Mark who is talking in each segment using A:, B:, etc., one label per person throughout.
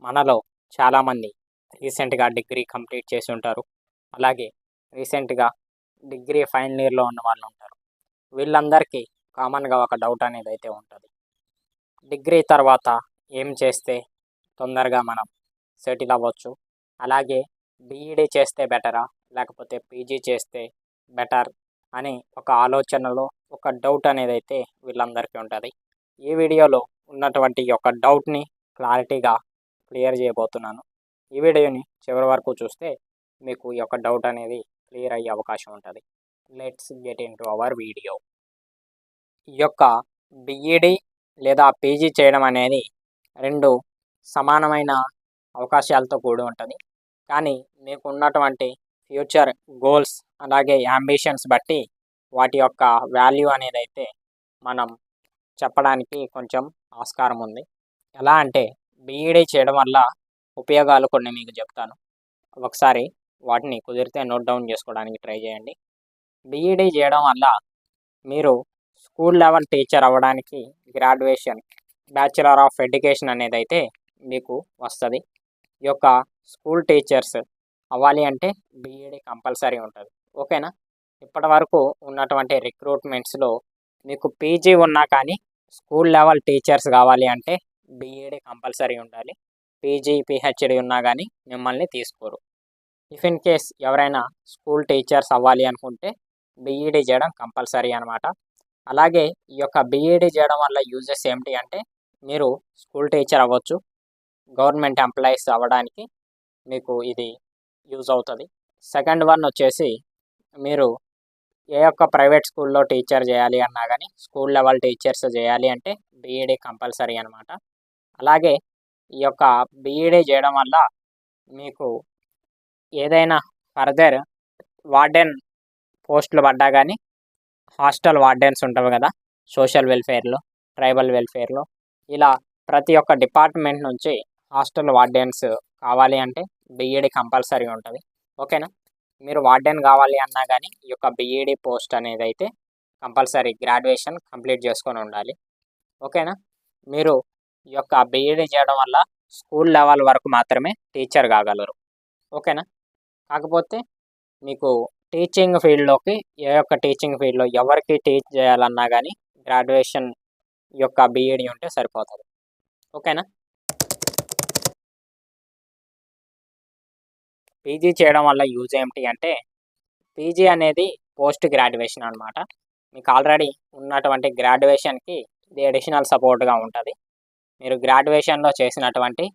A: మనలో చాలామంది రీసెంట్‌గా డిగ్రీ కంప్లీట్ చేసి ఉంటారు. అలాగే రీసెంట్‌గా డిగ్రీ ఫైనల్ ఇయర్‌లో ఉన్న వాళ్ళుంటారు. వీళ్ళందరికీ కామన్‌గా ఒక డౌట్ అనేదైతే ఉంటది. డిగ్రీ తర్వాత ఏం చేస్తే తొందరగా మనం సెటిల్ అవ్వచ్చు? అలాగే బీఈడీ చేస్తే బెటరా? లేకపోతే పీజీ చేస్తే బెటర్ అని ఒక ఆలోచనలో ఒక డౌట్ అనేదైతే వీళ్ళందరికీ ఉంటది. ఈ వీడియోలో ఉన్నటువంటి ఈ యొక్క డౌట్‌ని క్లారిటీగా క్లియర్ చేయబోతున్నాను. ఈ వీడియోని చివరి వరకు చూస్తే మీకు ఈ యొక్క డౌట్ అనేది క్లియర్ అయ్యే అవకాశం ఉంటది. Let's get into hour video. ఈ యొక్క బీఈడీ లేదా పీజీ చేయడం అనేది 2 సమానమైన అవకాశాలతో కూడి ఉంటది. కానీ మీకు ఉన్నటువంటి ఫ్యూచర్ గోల్స్ అలాగే యాంబిషన్స్ బట్టి వాటి యొక్క వాల్యూ అనేదైతే మనం చెప్పడానికి కొంచెం ఆస్కారం ఉంది. ఎలా అంటే బీఈడీ చేయడం వల్ల ఉపయోగాలు కొన్ని మీకు చెప్తాను. ఒకసారి వాటిని కుదిరితే నోట్ డౌన్ చేసుకోవడానికి ట్రై చేయండి. బీఈడీ చేయడం వల్ల మీరు స్కూల్ లెవెల్ టీచర్ అవ్వడానికి గ్రాడ్యుయేషన్ బ్యాచిలర్ ఆఫ్ ఎడ్యుకేషన్ అనేదైతే మీకు వస్తది. ఈ యొక్క స్కూల్ టీచర్స్ అవ్వాలి అంటే బీఈడీ కంపల్సరీ ఉంటది. ఓకేనా? ఇప్పటివరకు ఉన్నటువంటి రిక్రూట్మెంట్స్‌లో మీకు పీజీ ఉన్నా కానీ స్కూల్ లెవెల్ టీచర్స్ కావాలి అంటే బీఈడీ కంపల్సరీ ఉండాలి. పీజీ, పీహెచ్‌డీ ఉన్నా కానీ మిమ్మల్ని తీసుకోరు. ఇఫ్ ఇన్ కేస్ ఎవరైనా స్కూల్ టీచర్స్ అవ్వాలి అనుకుంటే బీఈడీ చేయడం కంపల్సరీ అనమాట. అలాగే ఈ యొక్క బీఈడీ చేయడం వల్ల యూజెస్ ఏమిటి అంటే మీరు స్కూల్ టీచర్ అవ్వచ్చు. గవర్నమెంట్ ఎంప్లాయీస్ అవ్వడానికి మీకు ఇది యూజ్ అవుతది. సెకండ్ వన్ వచ్చేసి మీరు ఏ యొక్క ప్రైవేట్ స్కూల్‌లో టీచర్ చేయాలి అన్నా గానీ స్కూల్ లెవెల్ టీచర్స్ చేయాలి అంటే బీఈడీ కంపల్సరీ అనమాట. అలాగే ఈ యొక్క బీఈడీ చేయడం వల్ల మీకు ఏదైనా ఫర్దర్ వార్డెన్ పోస్టులు పడ్డా గానీ హాస్టల్ వార్డెన్స్ ఉంటారు కదా! సోషల్ వెల్ఫేర్‌లో, ట్రైబల్ వెల్ఫేర్‌లో ఇలా ప్రతి ఒక్క డిపార్ట్‌మెంట్ నుంచి హాస్టల్ వార్డెన్స్ కావాలి అంటే బీఈడీ కంపల్సరీ ఉంటది. ఓకేనా? మీరు వార్డెన్ కావాలి అన్నా గానీ ఈ యొక్క బీఈడీ పోస్ట్ అనేదైతే కంపల్సరీ గ్రాడ్యుయేషన్ కంప్లీట్ చేసుకొని ఉండాలి. ఓకేనా? మీరు ఈ యొక్క బీఈడీ చేయడం వల్ల స్కూల్ లెవెల్ వరకు మాత్రమే టీచర్ కాగలరు. ఓకేనా? కాకపోతే మీకు టీచింగ్ ఫీల్డ్‌లోకి ఏ యొక్క టీచింగ్ ఫీల్డ్‌లో ఎవరికి టీచ్ చేయాలన్నా గానీ గ్రాడ్యుయేషన్ యొక్క బీఈడీ ఉంటే సరిపోతది. ఓకేనా? పీజీ చేయడం వల్ల యూజ్ ఏమిటి అంటే పీజీ అనేది పోస్ట్ గ్రాడ్యుయేషన్ అనమాట. మీకు ఆల్రెడీ ఉన్నటువంటి గ్రాడ్యుయేషన్‌కి ఇది అడిషనల్ సపోర్ట్‌గా ఉంటది. మీరు గ్రాడ్యుయేషన్‌లో చేసినటువంటి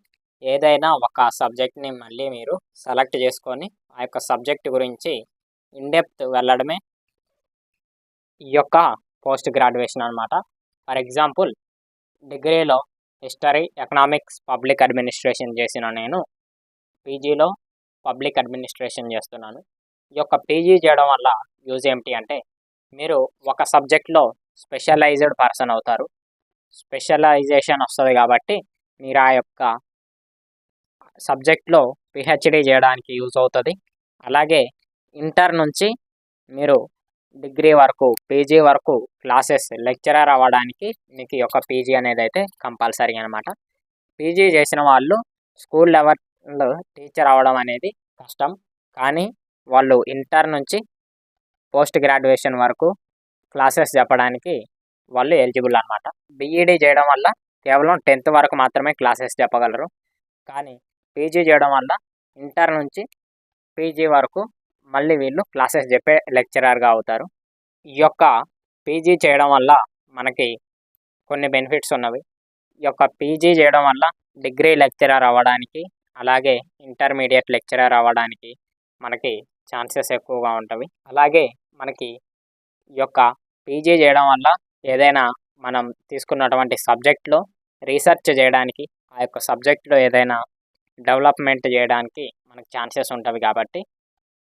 A: ఏదైనా ఒక సబ్జెక్ట్‌ని మళ్ళీ మీరు సెలెక్ట్ చేసుకొని ఆ యొక్క సబ్జెక్ట్ గురించి ఇన్ డెప్త్ వెళ్ళడమే ఈ యొక్క పోస్ట్ గ్రాడ్యుయేషన్ అనమాట. ఫర్ ఎగ్జాంపుల్ డిగ్రీలో హిస్టరీ, ఎకనామిక్స్, పబ్లిక్ అడ్మినిస్ట్రేషన్ చేసిన నేను పీజీలో పబ్లిక్ అడ్మినిస్ట్రేషన్ చేస్తున్నాను. ఈ యొక్క పీజీ చేయడం వల్ల యూజ్ ఏమిటి అంటే మీరు ఒక సబ్జెక్ట్‌లో స్పెషలైజ్డ్ పర్సన్ అవుతారు. స్పెషలైజేషన్ వస్తది కాబట్టి మీరు ఆ యొక్క సబ్జెక్ట్‌లో పీహెచ్‌డీ చేయడానికి యూజ్ అవుతది. అలాగే ఇంటర్ నుంచి మీరు డిగ్రీ వరకు, పీజీ వరకు క్లాసెస్ లెక్చరర్ అవ్వడానికి మీకు ఈ యొక్క పీజీ అనేదైతే కంపల్సరీ అనమాట. పీజీ చేసిన వాళ్ళు స్కూల్ లెవెల్‌లో టీచర్ అవ్వడం అనేది కష్టం. కానీ వాళ్ళు ఇంటర్ నుంచి పోస్ట్ గ్రాడ్యుయేషన్ వరకు క్లాసెస్ చెప్పడానికి వాళ్ళు ఎలిజిబుల్ అనమాట. బీఈడీ చేయడం వల్ల కేవలం 10th వరకు మాత్రమే క్లాసెస్ చెప్పగలరు. కానీ పీజీ చేయడం వల్ల ఇంటర్ నుంచి పీజీ వరకు మళ్ళీ వీళ్ళు క్లాసెస్ చెప్పే లెక్చరర్‌గా అవుతారు. ఈ యొక్క పీజీ చేయడం వల్ల మనకి కొన్ని బెనిఫిట్స్ ఉన్నవి. ఈ యొక్క పీజీ చేయడం వల్ల డిగ్రీ లెక్చరర్ అవ్వడానికి, అలాగే ఇంటర్మీడియేట్ లెక్చరర్ అవ్వడానికి మనకి ఛాన్సెస్ ఎక్కువగా ఉంటవి. అలాగే మనకి ఈ యొక్క పీజీ చేయడం వల్ల ఏదైనా మనం తీసుకున్నటువంటి సబ్జెక్ట్‌లో రీసెర్చ్ చేయడానికి, ఆ యొక్క సబ్జెక్ట్‌లో ఏదైనా డెవలప్‌మెంట్ చేయడానికి మనకు ఛాన్సెస్ ఉంటవి కాబట్టి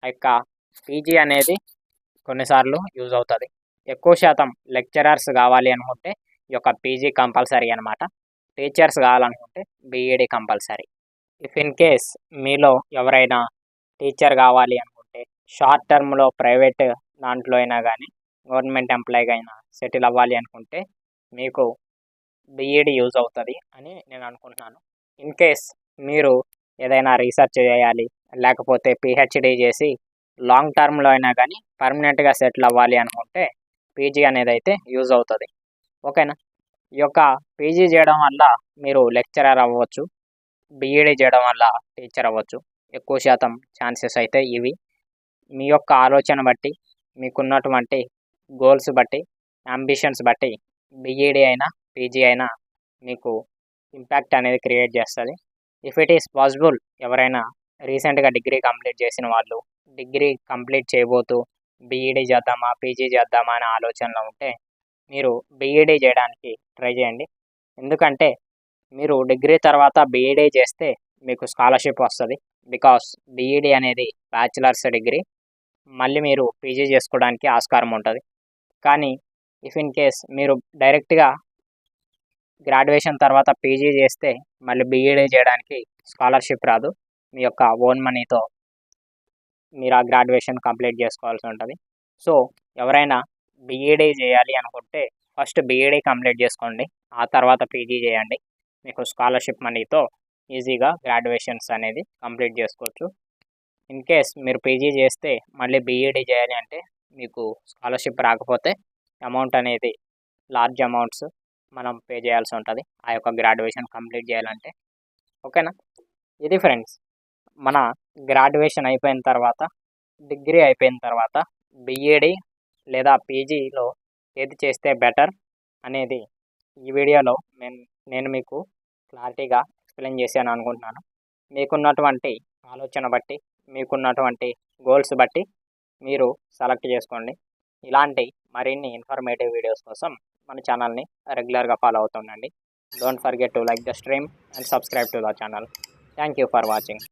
A: ఆ యొక్క పీజీ అనేది కొన్నిసార్లు యూజ్ అవుతది. ఎక్కువ శాతం లెక్చరర్స్ కావాలి అనుకుంటే ఈ యొక్క పీజీ కంపల్సరీ అనమాట. టీచర్స్ కావాలనుకుంటే BEd compulsory. If in case మీలో ఎవరైనా టీచర్ కావాలి అనుకుంటే షార్ట్ టర్మ్‌లో ప్రైవేట్ దాంట్లో అయినా గానీ గవర్నమెంట్ ఎంప్లాయ్‌గా అయినా సెటిల్ అవ్వాలి అనుకుంటే మీకు బీఈడీ యూజ్ అవుతది అని నేను అనుకుంటున్నాను. ఇన్ కేస్ మీరు ఏదైనా రీసెర్చ్ చేయాలి, లేకపోతే పీహెచ్‌డీ చేసి లాంగ్ టర్మ్‌లో అయినా కానీ పర్మనెంట్‌గా సెటిల్ అవ్వాలి అనుకుంటే పీజీ అనేది అయితే యూజ్ అవుతుంది. ఓకేనా. ఈ యొక్క పీజీ చేయడం వల్ల మీరు లెక్చరర్ అవ్వచ్చు, బీఈడీ చేయడం వల్ల టీచర్ అవ్వచ్చు. ఎక్కువ శాతం ఛాన్సెస్ అయితే ఇవి. మీ యొక్క ఆలోచన బట్టి, మీకున్నటువంటి గోల్స్ బట్టి, అంబిషన్స్ బట్టి బీఈడీ అయినా, పీజీ అయినా మీకు ఇంపాక్ట్ అనేది క్రియేట్ చేస్తుంది. ఇఫ్ ఇట్ ఈస్ పాసిబుల్, ఎవరైనా రీసెంట్గా డిగ్రీ కంప్లీట్ చేసిన వాళ్ళు డిగ్రీ కంప్లీట్ చేయబోతూ బీఈడీ చేద్దామా, పీజీ చేద్దామా అనే ఆలోచనలో ఉంటే మీరు బీఈడీ చేయడానికి ట్రై చేయండి. ఎందుకంటే మీరు డిగ్రీ తర్వాత బీఈడీ చేస్తే మీకు స్కాలర్షిప్ వస్తుంది. బికాస్ బీఈడీ అనేది బ్యాచిలర్స్ డిగ్రీ. మళ్ళీ మీరు పీజీ చేసుకోవడానికి ఆస్కారం ఉంటుంది. కానీ ఇఫ్ ఇన్ కేస్ మీరు డైరెక్ట్గా గ్రాడ్యుయేషన్ తర్వాత పీజీ చేస్తే మళ్ళీ బీఈడీ చేయడానికి స్కాలర్షిప్ రాదు. మీ యొక్క ఓన్ మనీతో మీరు ఆ గ్రాడ్యుయేషన్ కంప్లీట్ చేసుకోవాల్సి ఉంటుంది. సో ఎవరైనా బీఈడీ చేయాలి అనుకుంటే ఫస్ట్ బీఈడీ కంప్లీట్ చేసుకోండి, ఆ తర్వాత పీజీ చేయండి. మీకు స్కాలర్షిప్ మనీతో ఈజీగా గ్రాడ్యుయేషన్స్ అనేది కంప్లీట్ చేసుకోవచ్చు. ఇన్ కేస్ మీరు పీజీ చేస్తే మళ్ళీ బీఈడీ చేయాలి అంటే మీకు స్కాలర్షిప్ రాకపోతే అమౌంట్ అనేది లార్జ్ అమౌంట్స్ మనం పే చేయాల్సి ఉంటుంది ఆ యొక్క గ్రాడ్యుయేషన్ కంప్లీట్ చేయాలంటే. ఓకేనా. ఇది ఫ్రెండ్స్, మన గ్రాడ్యుయేషన్ అయిపోయిన తర్వాత, డిగ్రీ అయిపోయిన తర్వాత బీఈడీ లేదా పీజీలో ఏది చేస్తే బెటర్ అనేది ఈ వీడియోలో నేను మీకు క్లారిటీగా ఎక్స్ప్లెయిన్ చేశాను అనుకుంటున్నాను. మీకున్నటువంటి ఆలోచన బట్టి, మీకున్నటువంటి గోల్స్ బట్టి మీరు సెలెక్ట్ చేసుకోండి. ఇలాంటి మరిన్ని ఇన్ఫర్మేటివ్ వీడియోస్ కోసం మన ఛానల్ని రెగ్యులర్గా ఫాలో అవుతుండండి. Don't forget to like the stream and subscribe to the channel. Thank you for watching.